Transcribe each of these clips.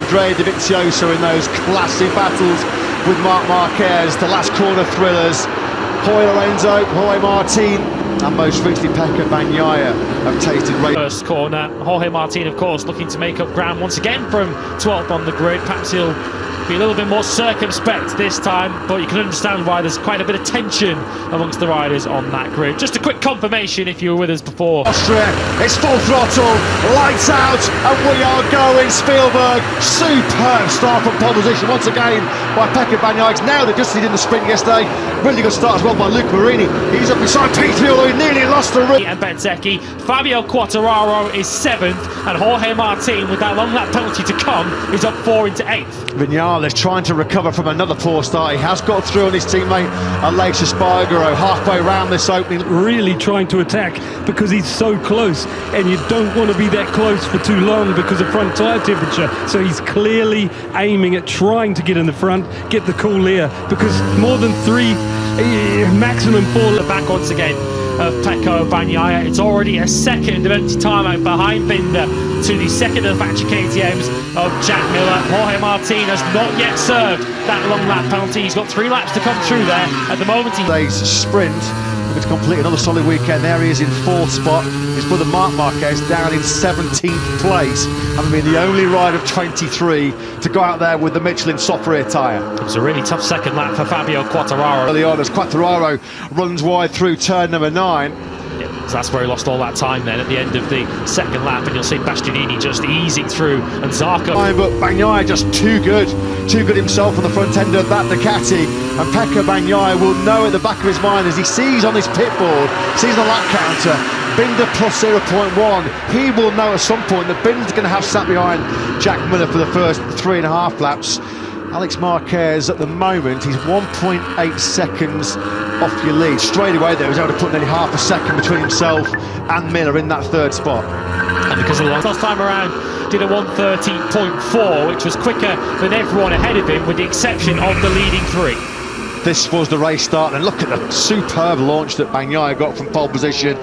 Andrea Dovizioso in those classic battles with Marc Marquez, the last corner thrillers. Jorge Lorenzo, Jorge Martin, and most recently Pecco Bagnaia have tasted race. First corner, Jorge Martin, of course, looking to make up ground once again from 12th on the grid. Perhaps he'll be a little bit more circumspect this time, but you can understand why there's quite a bit of tension amongst the riders on that grid. Just a quick confirmation if you were with us before. Austria, it's full throttle, lights out, and we are going. Spielberg, superb start from pole position once again by Pecco Bagnaia. He's nailed it just as he did in the sprint yesterday. Really good start as well by Luke Marini. He's up beside P3, although he nearly lost the race. And Benzecchi, Fabio Quartararo is 7th, and Jorge Martin, with that long lap penalty to come, is up 4 into 8th. Vinales trying to recover from another poor start. He has got through on his teammate Aleix Espargaro halfway round this opening. Really trying to attack because he's so close, and you don't want to be that close for too long because of front tyre temperature. So he's clearly aiming at trying to get in the front, get the cool air, because more than 3, maximum 4. Back once again of Pecco Bagnaia. It's already a second of empty timeout behind Binder to the second of the factory KTMs of Jack Miller. Jorge Martin has not yet served that long lap penalty. He's got 3 laps to come through there. At the moment, Today's sprint, looking to complete another solid weekend. There he is in 4th spot. His brother Marc Marquez down in 17th place, having been the only rider of 23 to go out there with the Michelin soft rear tyre. it was a really tough second lap for Fabio Quartararo. Early on as Quartararo runs wide through turn number 9. So that's where he lost all that time then at the end of the second lap, and you'll see Bastianini just easing through, and Zarco. But Bagnaia just too good himself on the front end of that Ducati, and Pecco Bagnaia will know at the back of his mind as he sees on his pit board, sees the lap counter, Binder plus 0.1, he will know at some point that Binder's going to have sat behind Jack Miller for the first 3.5 laps. Alex Marquez at the moment, he's 1.8 seconds off your lead. Straight away there, he was able to put nearly half a second between himself and Miller in that 3rd spot. And because of the last time around did a 1:30.4, which was quicker than everyone ahead of him, with the exception of the leading 3. This was the race start, and look at the superb launch that Bagnaia got from pole position.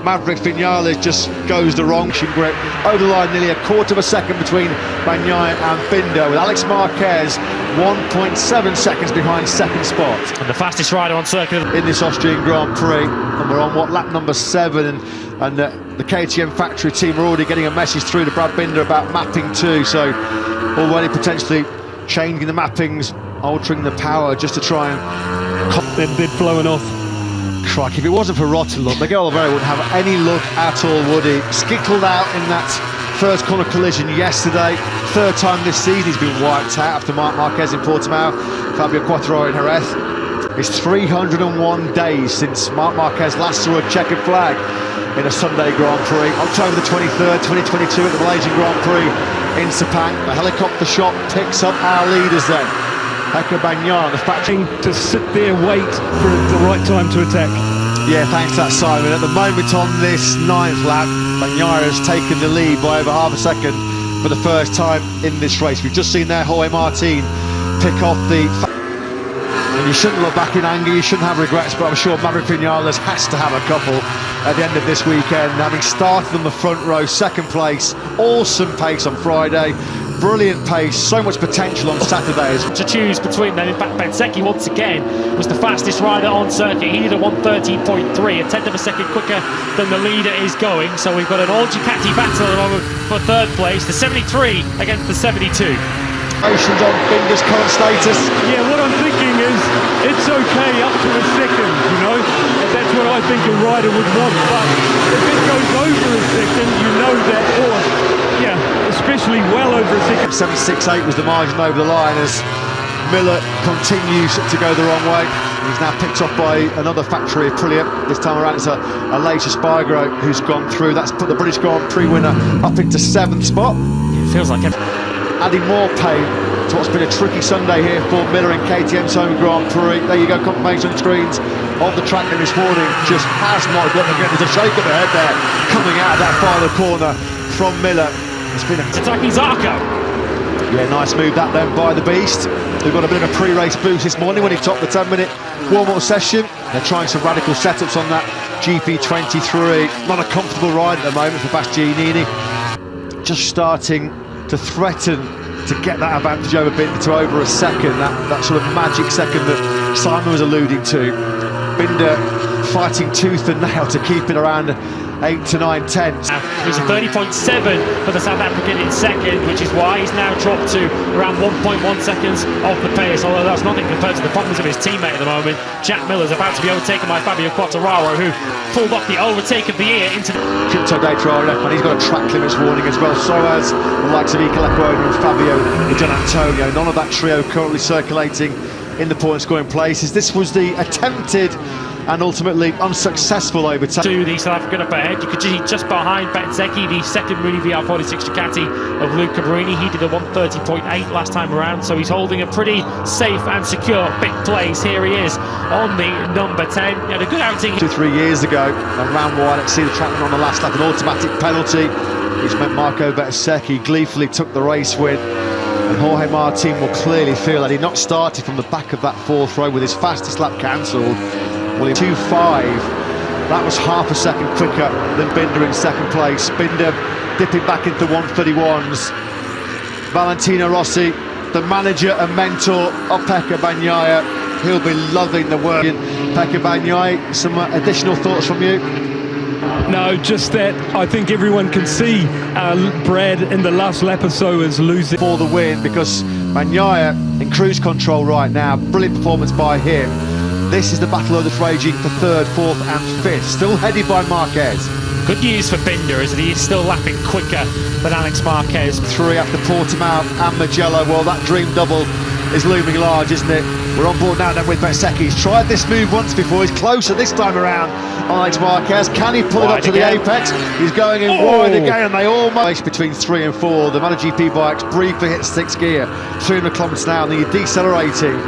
Maverick Vinales just goes the wrong grip. Over the line, nearly a quarter of a second between Bagnaia and Binder, with Alex Marquez 1.7 seconds behind 2nd spot. And the fastest rider on circuit in this Austrian Grand Prix, and we're on lap number 7, and the KTM factory team are already getting a message through to Brad Binder about mapping 2, so already potentially changing the mappings, altering the power just to try and They'd flown off. Crikey, if it wasn't for rotten luck, Miguel Oliveira wouldn't have any luck at all, would he? Skittled out in that first corner collision yesterday. 3rd time this season he's been wiped out after Marc Marquez in Portimao, Fabio Quartararo in Jerez. It's 301 days since Marc Marquez last saw a checkered flag in a Sunday Grand Prix. October the 23rd, 2022 at the Malaysian Grand Prix in Sepang. A helicopter shot picks up our leaders then. Pecco Bagnaia, the factory To sit there, wait for the right time to attack. Yeah, thanks to that, Simon. At the moment on this 9th lap, Bagnaia has taken the lead by over half a second for the first time in this race. We've just seen there Jorge Martin pick off the... And you shouldn't look back in anger, you shouldn't have regrets, but I'm sure Maverick Vinales has to have a couple at the end of this weekend, having started on the front row, 2nd place, awesome pace on Friday, brilliant pace, so much potential on Saturdays. to choose between them. In fact, Benzecchi once again was the fastest rider on circuit. He did a 1:13.3, a 10th of a second quicker than the leader is going. So we've got an all Ducati battle at the moment for 3rd place, the 73 against the 72. On Binder's current status. Yeah, what I'm thinking is it's okay up to a second, you know. That's what I think a rider would want, but if it goes over a second, you know that, or yeah, especially well over a second. 7.68 was the margin over the line as Miller continues to go the wrong way. He's now picked up by another factory Aprilia. This time around it's Aleix Espargaro who's gone through. That's put the British Grand Prix winner up into 7th spot. It feels like adding more pain to what's been a tricky Sunday here for Miller in KTM's home Grand Prix. There you go, confirmation on the screens of the track this morning. Just has not got again. There's a shake of the head there coming out of that final corner from Miller. It's been attacking Zarco. Yeah, nice move that then by the Beast. They've got a bit of a pre-race boost this morning when he topped the 10-minute warm-up session. They're trying some radical setups on that GP23. Not a comfortable ride at the moment for Bastianini. Just starting to threaten to get that advantage over Binder to over a second, that sort of magic second that Simon was alluding to. Binder fighting tooth and nail to keep it around 8 to 9 tenths. It was a 30.7 for the South African in second, which is why he's now dropped to around 1.1 seconds off the pace, although that's nothing compared to the problems of his teammate at the moment. Jack Miller's about to be overtaken by Fabio Quartararo, who pulled off the overtake of the year into the Crypto data and he's got a track limits warning as well. So has the likes of Iker Lecuona and Fabio Di Antonio. None of that trio currently circulating in the point scoring places. This was the attempted and ultimately unsuccessful overtake. To the South African up ahead, you could see just behind Bezzecchi, the second Mini VR46 Ducati of Luca Marini. He did a 130.8 last time around, so he's holding a pretty safe and secure fifth place. Here he is on the number 10. He had a good outing 2-3 years ago, and ran wide. Let's see the track on the last lap, an automatic penalty. He's meant Marco Bezzecchi gleefully took the race win. And Jorge Martin will clearly feel that he not started from the back of that fourth row with his fastest lap cancelled. Well, in 2.5, that was half a second quicker than Binder in second place. Binder dipping back into 131s. Valentino Rossi, the manager and mentor of Pecco Bagnaia, he'll be loving the work. Pecco Bagnaia, some additional thoughts from you? No, just that I think everyone can see Brad in the last lap or so is losing. For the win, because Bagnaia in cruise control right now. Brilliant performance by him. This is the battle that's raging for third, fourth and fifth, still headed by Marquez. Good news for Binder is that he is still lapping quicker than Alex Marquez. 3 after Portimao and Mugello. Well, that dream double is looming large, isn't it? We're on board now then with Bezzecchi. He's tried this move once before. He's closer this time around on Alex Marquez. Can he pull it up to the apex? He's going in wide again, and they almost between 3 and 4. The motoGP bikes briefly hit 6th gear, 300 kilometres an hour, and then you're decelerating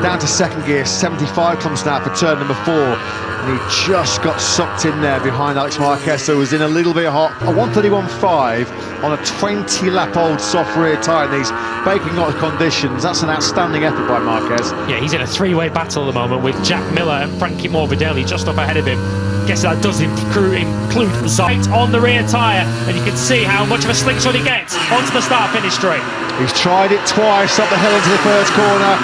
down to second gear, 75 kilometres an hour for turn number 4. And he just got sucked in there behind Alex Marquez, so was in a little bit hot. A 131.5 on a 20-lap-old soft rear tyre in these baking hot conditions. That's an outstanding effort by Marquez. Yeah, he's in a three-way battle at the moment with Jack Miller and Frankie Morbidelli just up ahead of him. Guess that does include the sight on the rear tyre, and you can see how much of a slingshot he gets onto the start-finish straight. He's tried it twice up the hill into the first corner.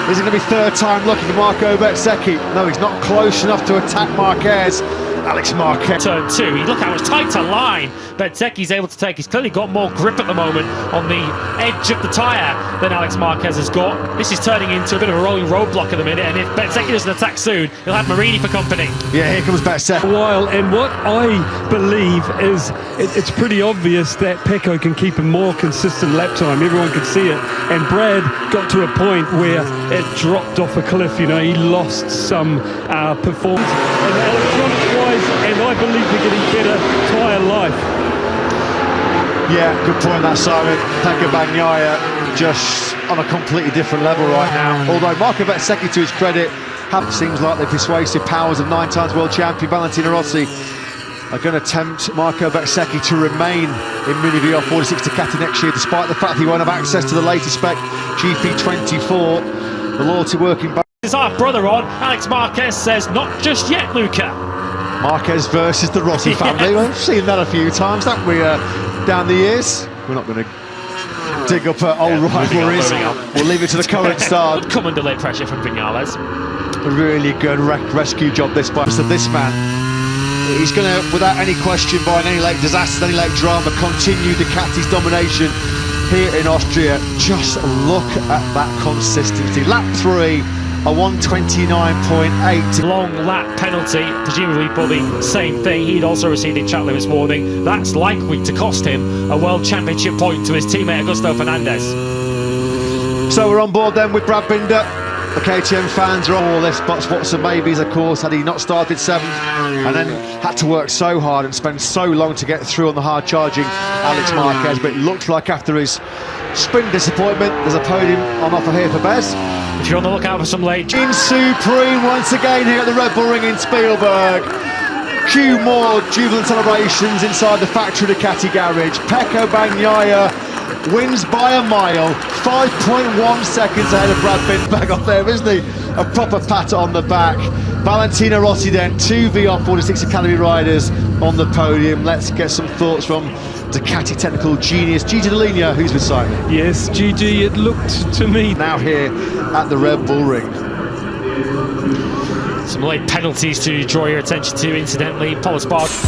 Is it going to be third time lucky for Marco Bezzecchi? No, he's not close enough to attack Marquez. Alex Marquez. Turn 2, you look how much tighter line Bezzecchi's able to take. He's clearly got more grip at the moment on the edge of the tyre than Alex Marquez has got. This is turning into a bit of a rolling roadblock at the minute, and if Bezzecchi doesn't attack soon, he'll have Marini for company. Yeah, here comes Bezzecchi. While, and what I believe is it's pretty obvious that Pecco can keep a more consistent lap time. Everyone can see it, and Brad got to a point where it dropped off a cliff. You know, he lost some performance and electronics wise, and I believe they're getting better tyre life. Yeah, good point that, Simon. Pecco Bagnaia just on a completely different level right now. Although Marco Bezzecchi, to his credit, seems like the persuasive powers of 9 times world champion Valentino Rossi are going to tempt Marco Bezzecchi to remain in Mini VR46 Ducati next year, despite the fact that he won't have access to the latest spec GP24. The loyalty working back. His half-brother on, Alex Marquez says, not just yet, Luca. Marquez versus the Rossi family. We've seen that a few times, haven't we, down the years? We're not going to dig up old rivalries. We'll leave it to the current star. Come under late pressure from Viñales. A really good rescue job this by this man. He's going to, without any question, by any late disasters, any late drama, continue Ducati's domination here in Austria. Just look at that consistency. Lap 3, a 129.8. Long lap penalty, presumably for the same thing. He'd also received a track limits warning. That's likely to cost him a World Championship point to his teammate Augusto Fernandez. So we're on board then with Brad Binder. The KTM fans are on all this, but what's and maybes, of course, had he not started 7th and then had to work so hard and spend so long to get through on the hard-charging Alex Marquez. But it looked like after his sprint disappointment, there's a podium on offer here for Bez. If you're on the lookout for some late... In Supreme once again here at the Red Bull Ring in Spielberg. Few more jubilant celebrations inside the factory Ducati garage. Pecco Bagnaia wins by a mile, 5.1 seconds ahead of Brad Binder. Back off there, isn't he? A proper pat on the back. Valentino Rossi then, 2 VR46 Academy riders on the podium. Let's get some thoughts from Ducati technical genius, Gigi Dall'Igna, who's beside me. Yes, Gigi, it looked to me. Now here at the Red Bull Ring. Some late penalties to draw your attention to, incidentally. Paul Espargaro